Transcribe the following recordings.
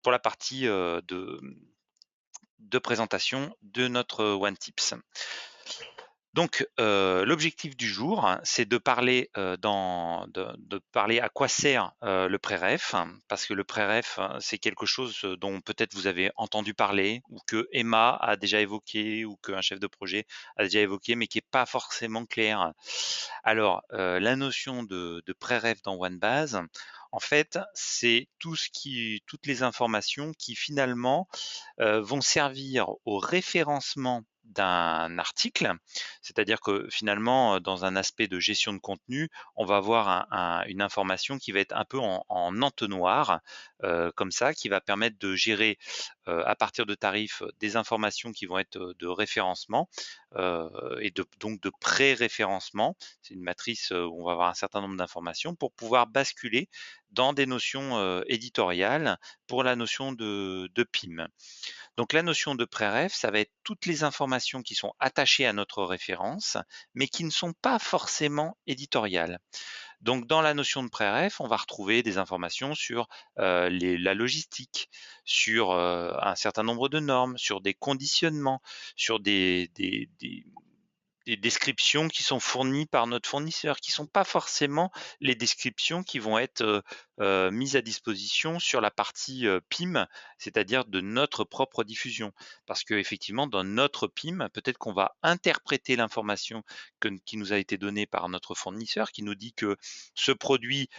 pour la partie de présentation de notre OneTips. Donc, l'objectif du jour, c'est de parler, de parler à quoi sert, le pré-ref, parce que le pré-ref, c'est quelque chose, dont peut-être vous avez entendu parler ou que Emma a déjà évoqué ou qu'un chef de projet a déjà évoqué, mais qui est pas forcément clair. Alors, la notion de pré-ref dans OneBase, en fait, c'est toutes les informations qui finalement, vont servir au référencement d'un article. C'est-à-dire que finalement, dans un aspect de gestion de contenu, on va avoir une information qui va être un peu en entonnoir, comme ça, qui va permettre de gérer, à partir de tarifs, des informations qui vont être, de référencement, et donc de pré-référencement. C'est une matrice, où on va avoir un certain nombre d'informations pour pouvoir basculer dans des notions, éditoriales pour la notion de PIM. Donc la notion de pré-ref, ça va être toutes les informations qui sont attachées à notre référence, mais qui ne sont pas forcément éditoriales. Donc dans la notion de pré-ref, on va retrouver des informations sur la logistique, sur un certain nombre de normes, sur des conditionnements, sur des descriptions qui sont fournies par notre fournisseur, qui sont pas forcément les descriptions qui vont être, mises à disposition sur la partie, PIM, c'est-à-dire de notre propre diffusion. Parce qu'effectivement, dans notre PIM, peut-être qu'on va interpréter l'information qui nous a été donnée par notre fournisseur, qui nous dit que ce produit,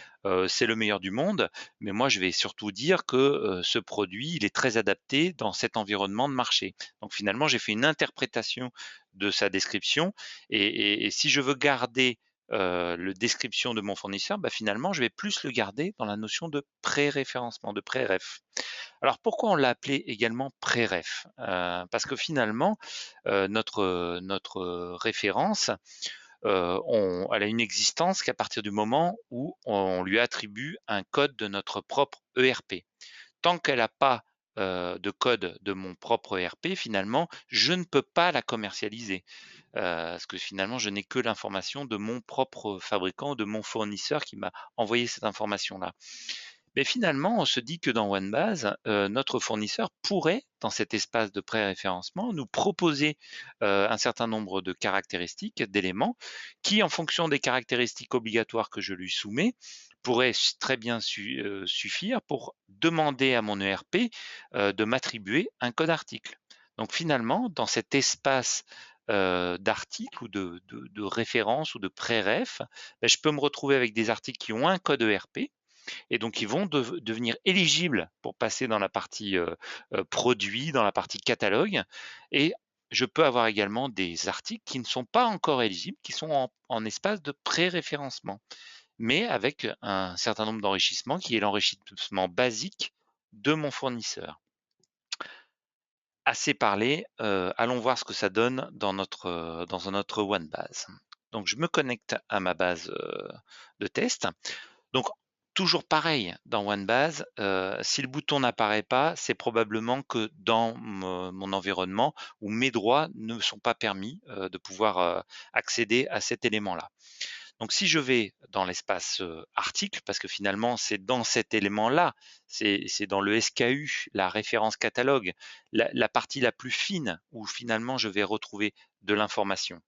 c'est le meilleur du monde, mais moi je vais surtout dire que, ce produit, il est très adapté dans cet environnement de marché. Donc finalement, j'ai fait une interprétation de sa description et si je veux garder, le description de mon fournisseur, bah, finalement, je vais plus le garder dans la notion de pré-référencement, de pré-ref. Alors pourquoi on l'a appelé également pré-ref? Parce que finalement, notre référence, elle a une existence qu'à partir du moment où on lui attribue un code de notre propre ERP. Tant qu'elle n'a pas, de code de mon propre ERP, finalement, je ne peux pas la commercialiser. Parce que finalement, je n'ai que l'information de mon propre fabricant, de mon fournisseur qui m'a envoyé cette information-là. Mais finalement, on se dit que dans OneBase, notre fournisseur pourrait, dans cet espace de pré-référencement, nous proposer, un certain nombre de caractéristiques, d'éléments qui, en fonction des caractéristiques obligatoires que je lui soumets, pourraient très bien suffire pour demander à mon ERP, de m'attribuer un code article. Donc finalement, dans cet espace, d'articles ou de référence ou de pré-ref, bah, je peux me retrouver avec des articles qui ont un code ERP et donc ils vont devenir éligibles pour passer dans la partie, produit, dans la partie catalogue et je peux avoir également des articles qui ne sont pas encore éligibles, qui sont en espace de pré-référencement, mais avec un certain nombre d'enrichissements qui est l'enrichissement basique de mon fournisseur. Assez parlé, allons voir ce que ça donne dans notre OneBase. Donc je me connecte à ma base, de test. Donc toujours pareil dans OneBase, si le bouton n'apparaît pas, c'est probablement que dans mon environnement où mes droits ne sont pas permis, de pouvoir, accéder à cet élément-là. Donc si je vais dans l'espace, article, parce que finalement c'est dans cet élément-là, c'est dans le SKU, la référence catalogue, la partie la plus fine où finalement je vais retrouver de l'information.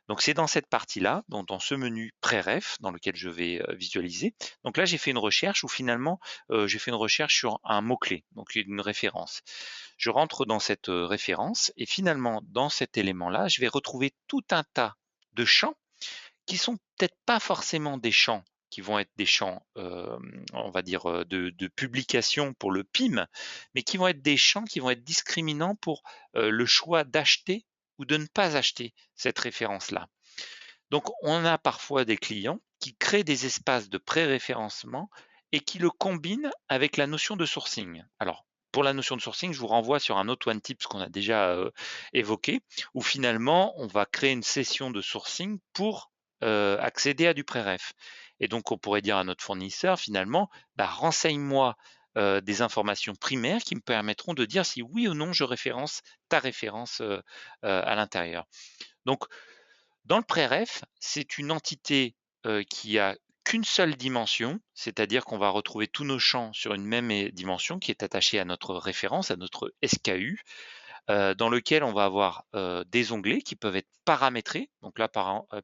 Donc c'est dans cette partie-là, dans ce menu pré-ref dans lequel je vais, visualiser. Donc là, j'ai fait une recherche où finalement, j'ai fait une recherche sur un mot-clé, donc une référence. Je rentre dans cette, référence et finalement dans cet élément-là, je vais retrouver tout un tas de champs qui sont peut-être pas forcément des champs qui vont être des champs, on va dire, de publication pour le PIM, mais qui vont être des champs qui vont être discriminants pour, le choix d'acheter ou de ne pas acheter cette référence-là. Donc on a parfois des clients qui créent des espaces de pré-référencement et qui le combinent avec la notion de sourcing. Alors, pour la notion de sourcing, je vous renvoie sur un autre OneTips qu'on a déjà, évoqué, où finalement on va créer une session de sourcing pour, accéder à du pré-ref. Et donc on pourrait dire à notre fournisseur finalement: «Bah, renseigne-moi, des informations primaires qui me permettront de dire si oui ou non je référence ta référence, à l'intérieur». Donc dans le pré-ref, c'est une entité, qui a qu'une seule dimension, c'est-à-dire qu'on va retrouver tous nos champs sur une même dimension qui est attachée à notre référence, à notre SKU, dans lequel on va avoir, des onglets qui peuvent être paramétrés. Donc là,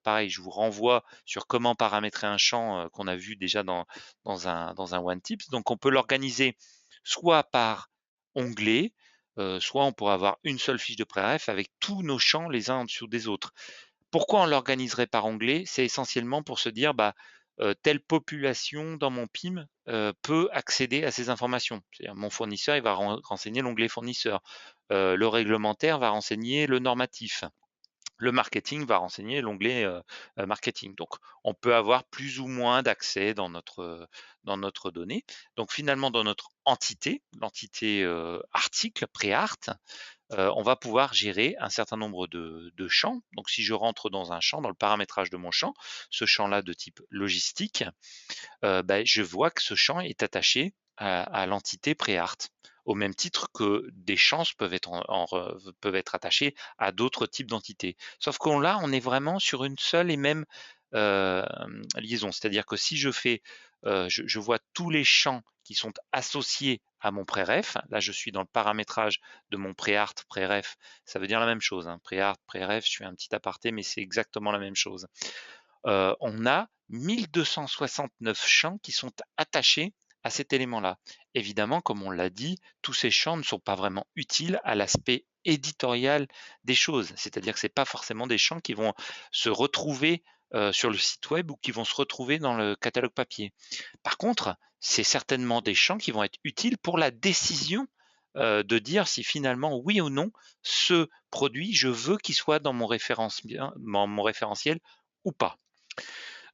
pareil, je vous renvoie sur comment paramétrer un champ, qu'on a vu déjà dans un One Tips. Donc on peut l'organiser soit par onglet, soit on pourrait avoir une seule fiche de préref avec tous nos champs les uns en dessous des autres. Pourquoi on l'organiserait par onglet? C'est essentiellement pour se dire, bah, telle population dans mon PIM, peut accéder à ces informations. C'est-à-dire mon fournisseur, il va renseigner l'onglet fournisseur. Le réglementaire va renseigner le normatif. Le marketing va renseigner l'onglet, marketing. Donc on peut avoir plus ou moins d'accès dans notre donnée. Donc finalement dans notre entité, l'entité, article, pré-art, on va pouvoir gérer un certain nombre de champs. Donc si je rentre dans un champ, dans le paramétrage de mon champ, ce champ-là de type logistique, bah, je vois que ce champ est attaché à l'entité Préart, au même titre que des champs peuvent être attachés à d'autres types d'entités. Sauf qu'on là, on est vraiment sur une seule et même liaison. C'est-à-dire que si je fais, je vois tous les champs qui sont associés à mon préref. Là, je suis dans le paramétrage de mon préart, préref. Ça veut dire la même chose, hein. Préart, préref, je fais un petit aparté, mais c'est exactement la même chose. On a 1269 champs qui sont attachés à cet élément-là. Évidemment, comme on l'a dit, tous ces champs ne sont pas vraiment utiles à l'aspect éditorial des choses. C'est-à-dire que ce n'est pas forcément des champs qui vont se retrouver sur le site web ou qui vont se retrouver dans le catalogue papier. Par contre, c'est certainement des champs qui vont être utiles pour la décision de dire si finalement, oui ou non, ce produit, je veux qu'il soit dans mon référentiel ou pas.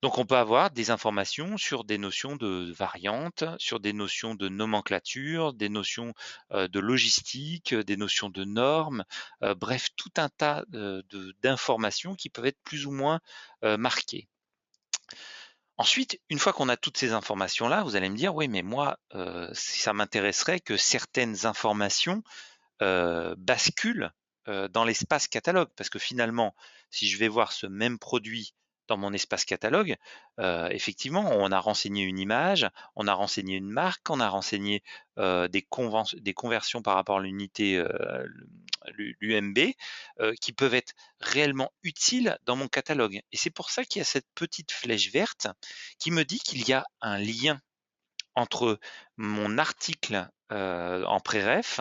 Donc on peut avoir des informations sur des notions de variantes, sur des notions de nomenclature, des notions, de logistique, des notions de normes, bref tout un tas, d'informations qui peuvent être plus ou moins, marquées. Ensuite, une fois qu'on a toutes ces informations-là, vous allez me dire: «Oui, mais moi, si ça m'intéresserait que certaines informations, bascule, dans l'espace catalogue. Parce que finalement, si je vais voir ce même produit dans mon espace catalogue, effectivement, on a renseigné une image, on a renseigné une marque, on a renseigné, des conversions par rapport à l'unité, l'UMB, qui peuvent être réellement utiles dans mon catalogue. Et c'est pour ça qu'il y a cette petite flèche verte qui me dit qu'il y a un lien entre mon article, en préref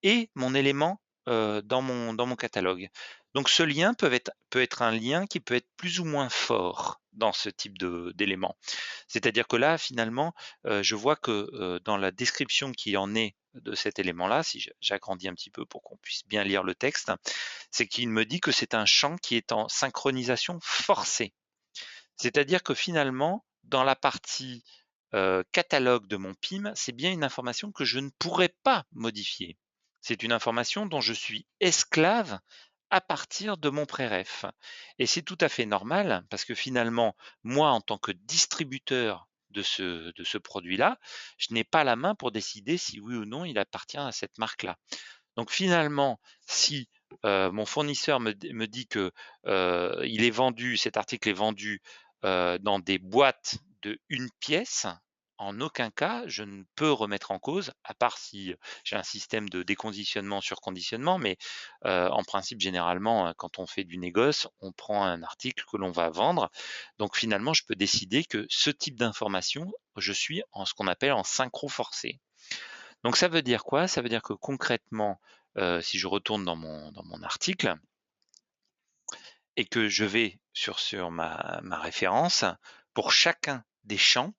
et mon élément, dans mon catalogue. Donc ce lien peut être un lien qui peut être plus ou moins fort dans ce type d'élément. C'est-à-dire que là, finalement, je vois que, dans la description qui en est de cet élément-là, si j'agrandis un petit peu pour qu'on puisse bien lire le texte, c'est qu'il me dit que c'est un champ qui est en synchronisation forcée. C'est-à-dire que finalement, dans la partie, catalogue de mon PIM, c'est bien une information que je ne pourrais pas modifier. C'est une information dont je suis esclave à partir de mon préref et c'est tout à fait normal parce que finalement, moi, en tant que distributeur de ce produit-là, je n'ai pas la main pour décider si oui ou non il appartient à cette marque-là. Donc finalement, si, mon fournisseur me dit que, il est vendu cet article est vendu, dans des boîtes de 1 pièce, en aucun cas je ne peux remettre en cause, à part si, j'ai un système de déconditionnement, surconditionnement, mais, en principe généralement, quand on fait du négoce, on prend un article que l'on va vendre. Donc finalement, je peux décider que ce type d'information, je suis en ce qu'on appelle en synchro forcé. Donc ça veut dire quoi? Ça veut dire que concrètement, si je retourne dans mon article et que je vais sur ma référence, pour chacun des champs,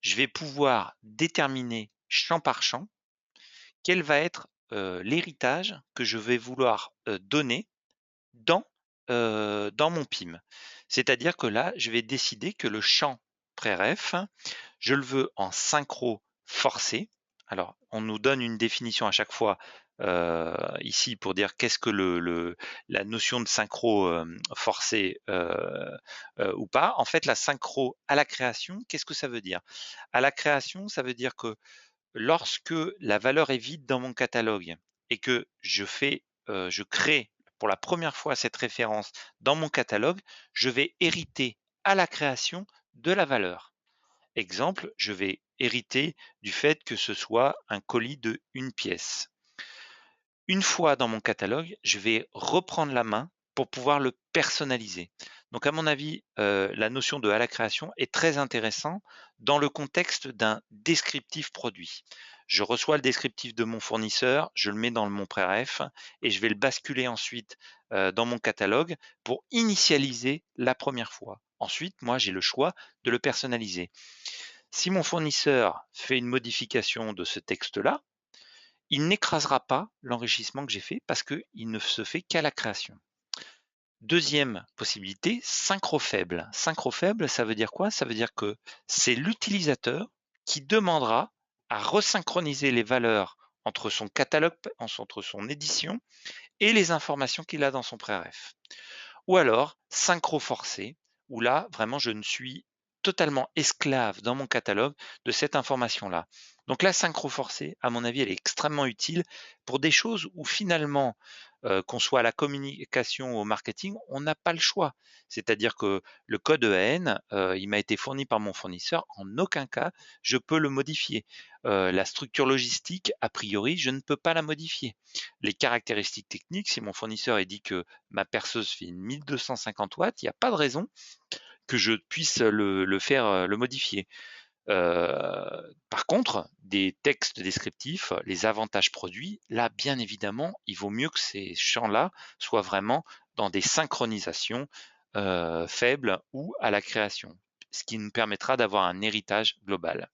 je vais pouvoir déterminer champ par champ, quel va être, l'héritage que je vais vouloir, donner dans, dans mon PIM. C'est-à-dire que là, je vais décider que le champ préref, je le veux en synchro forcé. Alors, on nous donne une définition à chaque fois, ici pour dire qu'est-ce que la notion de synchro, forcé, ou pas. En fait, la synchro à la création, qu'est-ce que ça veut dire? À la création, ça veut dire que lorsque la valeur est vide dans mon catalogue et que je crée pour la première fois cette référence dans mon catalogue, je vais hériter à la création de la valeur. Exemple, je vais hériter du fait que ce soit un colis de une pièce. Une fois dans mon catalogue, je vais reprendre la main pour pouvoir le personnaliser. Donc à mon avis, la notion de à la création est très intéressant dans le contexte d'un descriptif produit. Je reçois le descriptif de mon fournisseur, je le mets dans mon pré-ref et je vais le basculer ensuite, dans mon catalogue pour initialiser la première fois. Ensuite, moi, j'ai le choix de le personnaliser. Si mon fournisseur fait une modification de ce texte-là, il n'écrasera pas l'enrichissement que j'ai fait parce qu'il ne se fait qu'à la création. Deuxième possibilité, synchro faible. Synchro faible, ça veut dire quoi? Ça veut dire que c'est l'utilisateur qui demandera à resynchroniser les valeurs entre son catalogue, entre son édition et les informations qu'il a dans son pré-ref. Ou alors synchro forcé, où là, vraiment, je ne suis totalement esclave dans mon catalogue de cette information-là. Donc la synchro forcée, à mon avis, elle est extrêmement utile pour des choses où finalement, qu'on soit à la communication ou au marketing, on n'a pas le choix. C'est-à-dire que le code EAN, il m'a été fourni par mon fournisseur, en aucun cas je peux le modifier. La structure logistique, a priori, je ne peux pas la modifier. Les caractéristiques techniques, si mon fournisseur dit que ma perceuse fait 1250 watts, il n'y a pas de raison que je puisse le faire, le modifier. Par contre, des textes descriptifs, les avantages produits, là, bien évidemment, il vaut mieux que ces champs-là soient vraiment dans des synchronisations faibles ou à la création, ce qui nous permettra d'avoir un héritage global.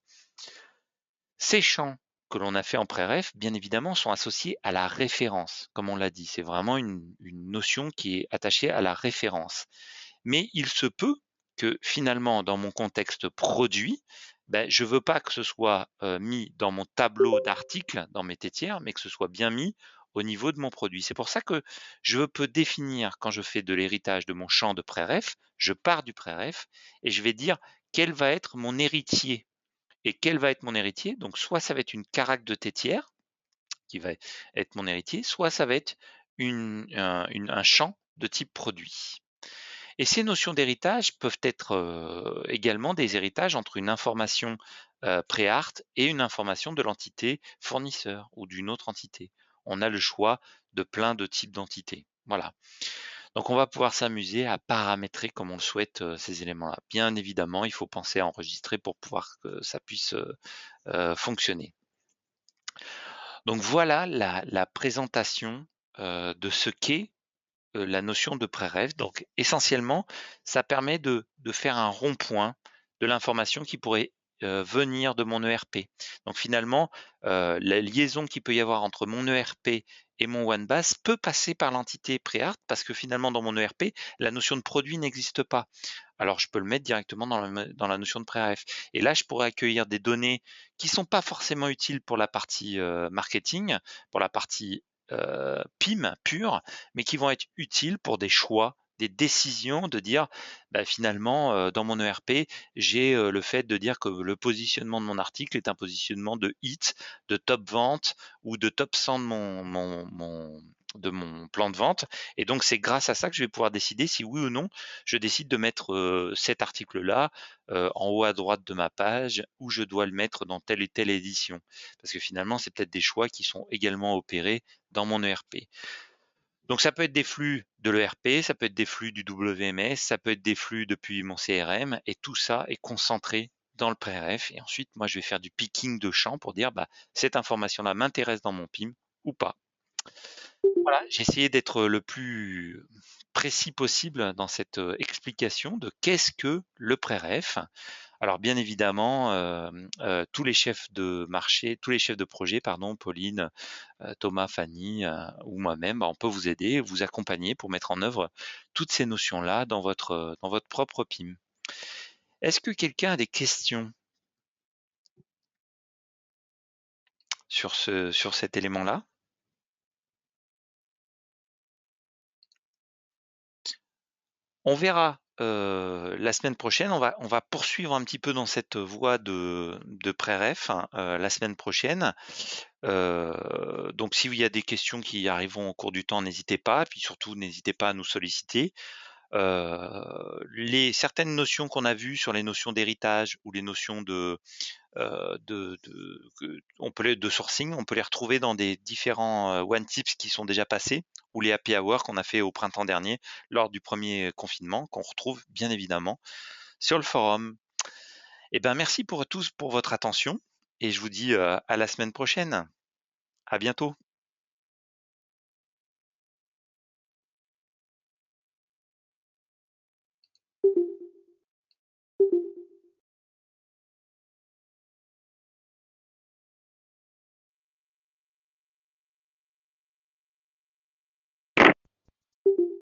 Ces champs que l'on a fait en pré-ref, bien évidemment, sont associés à la référence, comme on l'a dit. C'est vraiment une notion qui est attachée à la référence. Mais il se peut que finalement, dans mon contexte produit, ben, je ne veux pas que ce soit mis dans mon tableau d'articles, dans mes tétières, mais que ce soit bien mis au niveau de mon produit. C'est pour ça que je peux définir, quand je fais de l'héritage de mon champ de pré-ref, je pars du pré-ref et je vais dire quel va être mon héritier. Et quel va être mon héritier? Donc soit ça va être une caraque de tétière qui va être mon héritier, soit ça va être un champ de type produit. Et ces notions d'héritage peuvent être également des héritages entre une information pré-art et une information de l'entité fournisseur ou d'une autre entité. On a le choix de plein de types d'entités. Voilà. Donc on va pouvoir s'amuser à paramétrer comme on le souhaite ces éléments-là. Bien évidemment, il faut penser à enregistrer pour pouvoir que ça puisse fonctionner. Donc voilà la présentation de ce qu'est la notion de pré-ref. Donc essentiellement, ça permet de faire un rond-point de l'information qui pourrait venir de mon ERP. Donc finalement, la liaison qu'il peut y avoir entre mon ERP et mon OneBase peut passer par l'entité Preart parce que finalement dans mon ERP, la notion de produit n'existe pas. Alors je peux le mettre directement dans la notion de pré-ref. Et là, je pourrais accueillir des données qui sont pas forcément utiles pour la partie marketing, pour la partie PIM pure, mais qui vont être utiles pour des choix, des décisions, de dire bah, finalement dans mon ERP, j'ai le fait de dire que le positionnement de mon article est un positionnement de hit, de top vente ou de top 100 de mon plan de vente. Et donc c'est grâce à ça que je vais pouvoir décider si oui ou non je décide de mettre cet article-là en haut à droite de ma page ou je dois le mettre dans telle et telle édition. Parce que finalement, c'est peut-être des choix qui sont également opérés dans mon ERP. Donc ça peut être des flux de l'ERP, ça peut être des flux du WMS, ça peut être des flux depuis mon CRM, et tout ça est concentré dans le pré-ref. Et ensuite, moi, je vais faire du picking de champs pour dire, bah, cette information-là m'intéresse dans mon PIM ou pas. Voilà, j'ai essayé d'être le plus précis possible dans cette explication de qu'est-ce que le pré-ref. Alors bien évidemment, tous les chefs de marché, tous les chefs de projet, pardon, Pauline, Thomas, Fanny ou moi-même, bah, on peut vous aider, vous accompagner pour mettre en œuvre toutes ces notions-là dans votre propre PIM. Est-ce que quelqu'un a des questions sur cet élément-là? On verra la semaine prochaine. On va poursuivre un petit peu dans cette voie de pré-ref hein, la semaine prochaine. Donc s'il y a des questions qui arriveront au cours du temps, n'hésitez pas. Puis surtout, n'hésitez pas à nous solliciter. Les certaines notions qu'on a vues sur les notions d'héritage ou les notions de sourcing, on peut les retrouver dans des différents, one tips qui sont déjà passés ou les happy hour qu'on a fait au printemps dernier lors du premier confinement, qu'on retrouve bien évidemment sur le forum. Eh ben, merci pour tous pour votre attention et je vous dis, à la semaine prochaine. À bientôt.